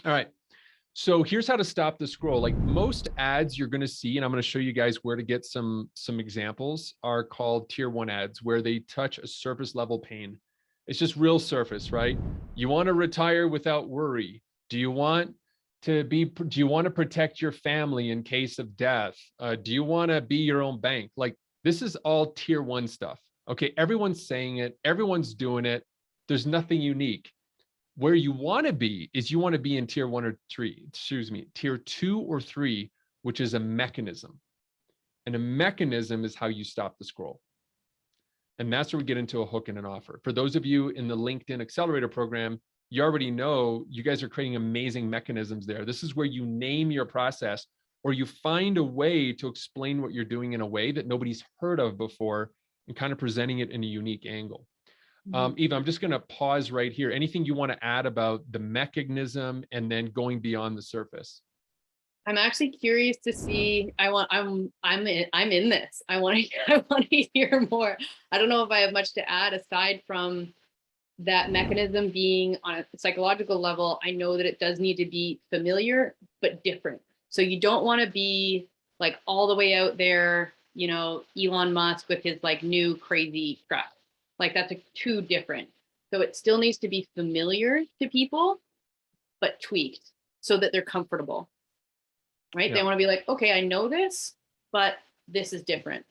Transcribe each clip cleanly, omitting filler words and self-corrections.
All right. So here's how to stop the scroll. Like most ads you're going to see, and I'm going to show you guys where to get some examples, are called tier 1 ads, where they touch a surface level pain. It's just real surface, right? You want to retire without worry. Do you want to protect your family in case of death? Do you want to be your own bank? Like this is all tier 1 stuff. Okay, everyone's saying it, everyone's doing it. There's nothing unique. Where you want to be is you want to be in tier 1 or 3, tier 2 or 3, which is a mechanism. And a mechanism is how you stop the scroll. And that's where we get into a hook and an offer. For those of you in the LinkedIn Accelerator program, you already know you guys are creating amazing mechanisms there. This is where you name your process, or you find a way to explain what you're doing in a way that nobody's heard of before and kind of presenting it in a unique angle. Eva, I'm just going to pause right here. Anything you want to add about the mechanism and then going beyond the surface? I'm actually curious to see. I'm in this. I want to hear more. I don't know if I have much to add aside from that mechanism being on a psychological level. I know that it does need to be familiar but different. So you don't want to be like all the way out there, you know, Elon Musk with his like new crazy crap. Like that's too different. So it still needs to be familiar to people, but tweaked so that they're comfortable, right? Yeah. They want to be like, okay, I know this, but this is different.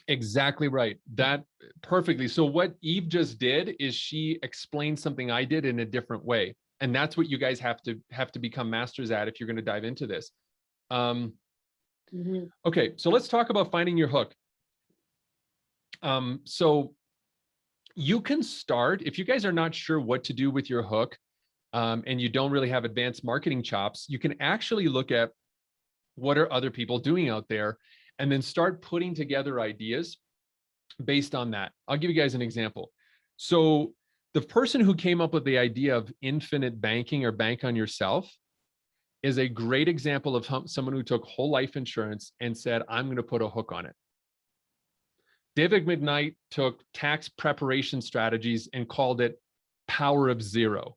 Exactly right. That perfectly. So what Eve just did is she explained something I did in a different way. And that's what you guys have to become masters at if you're going to dive into this. Okay, so let's talk about finding your hook. So you can start, if you guys are not sure what to do with your hook, and you don't really have advanced marketing chops, you can actually look at what are other people doing out there and then start putting together ideas based on that. I'll give you guys an example. So the person who came up with the idea of infinite banking or bank on yourself is a great example of someone who took whole life insurance and said, I'm going to put a hook on it. David McKnight took tax preparation strategies and called it power of zero,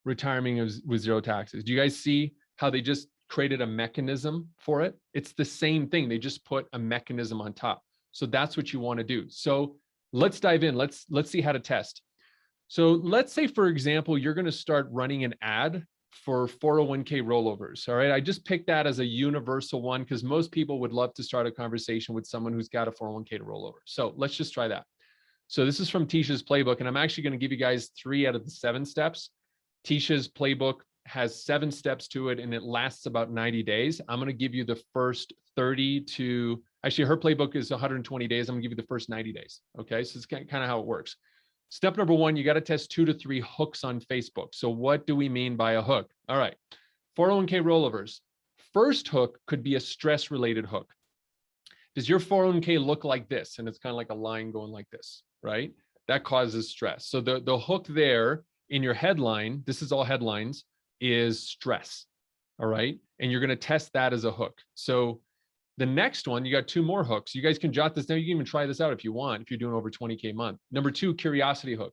retiring with zero taxes. Do you guys see how they just created a mechanism for it? It's the same thing. They just put a mechanism on top. So that's what you want to do. So let's dive in. Let's see how to test. So let's say, for example, you're going to start running an ad for 401k rollovers. All right. I just picked that as a universal one because most people would love to start a conversation with someone who's got a 401k to roll over. So let's just try that. So this is from Tisha's playbook, and I'm actually going to give you guys 3 out of the 7 steps. Tisha's playbook has 7 steps to it, and it lasts about 90 days. I'm going to give you the first 30 to, actually her playbook is 120 days. I'm going to give you the first 90 days. Okay. So it's kind of how it works. Step number 1, you got to test 2 to 3 hooks on Facebook. So what do we mean by a hook? All right. 401k rollovers. First hook could be a stress related hook. Does your 401k look like this? And it's kind of like a line going like this, right? That causes stress. So the hook there in your headline, this is all headlines, is stress. All right. And you're going to test that as a hook. So the next one, you got 2 more hooks. You guys can jot this down. You can even try this out if you want, if you're doing over 20K a month. Number 2, curiosity hook.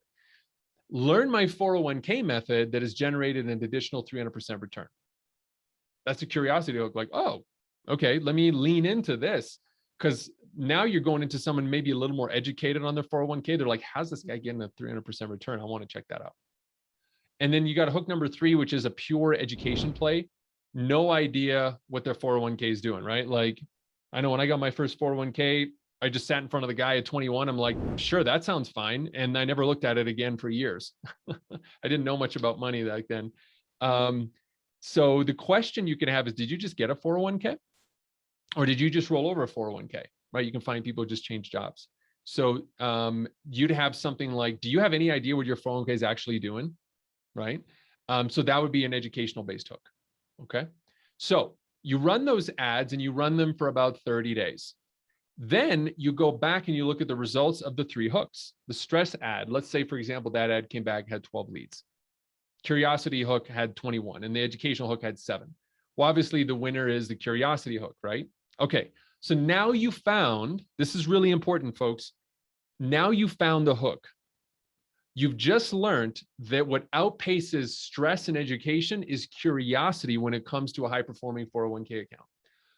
Learn my 401k method that has generated an additional 300% return. That's a curiosity hook. Like, oh, okay, let me lean into this. Because now you're going into someone maybe a little more educated on their 401k. They're like, how's this guy getting a 300% return? I want to check that out. And then you got a hook number 3, which is a pure education play. No idea what their 401k is doing, right? Like, I know when I got my first 401k, I just sat in front of the guy at 21. I'm like, sure, that sounds fine. And I never looked at it again for years. I didn't know much about money back then. So the question you can have is, did you just get a 401k? Or did you just roll over a 401k, right? You can find people just change jobs. So you'd have something like, do you have any idea what your 401k is actually doing, right? So that would be an educational based hook. Okay. So you run those ads and you run them for about 30 days. Then you go back and you look at the results of the 3 hooks. The stress ad, let's say, for example, that ad came back, had 12 leads. Curiosity hook had 21 and the educational hook had 7. Well, obviously the winner is the curiosity hook, right? Okay. So now you found, this is really important, folks. Now you found the hook. You've just learned that what outpaces stress and education is curiosity when it comes to a high-performing 401k account.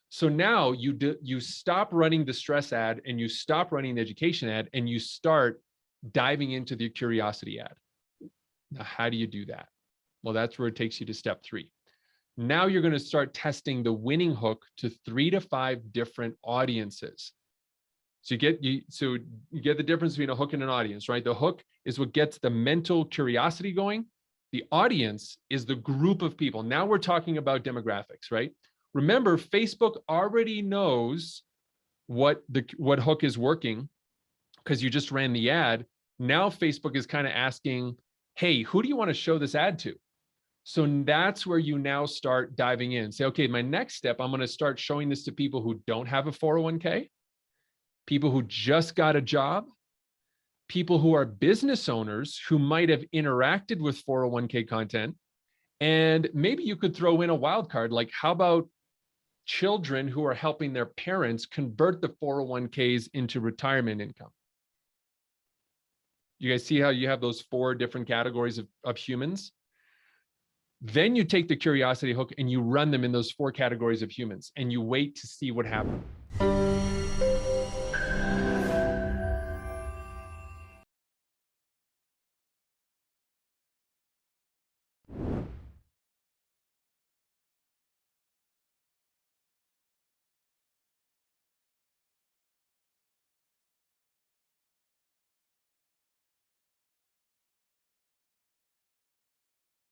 So now you stop running the stress ad and you stop running the education ad and you start diving into the curiosity ad. Now, how do you do that? Well, that's where it takes you to step 3. Now you're going to start testing the winning hook to 3 to 5 different audiences. So you get the difference between a hook and an audience, right? The hook is what gets the mental curiosity going. The audience is the group of people. Now we're talking about demographics, right? Remember, Facebook already knows what hook is working because you just ran the ad. Now Facebook is kind of asking, hey, who do you want to show this ad to? So that's where you now start diving in. Say, okay, my next step, I'm going to start showing this to people who don't have a 401k, people who just got a job, people who are business owners who might have interacted with 401k content. And maybe you could throw in a wild card, like how about children who are helping their parents convert the 401ks into retirement income? You guys see how you have those 4 different categories of humans? Then you take the curiosity hook and you run them in those 4 categories of humans and you wait to see what happens.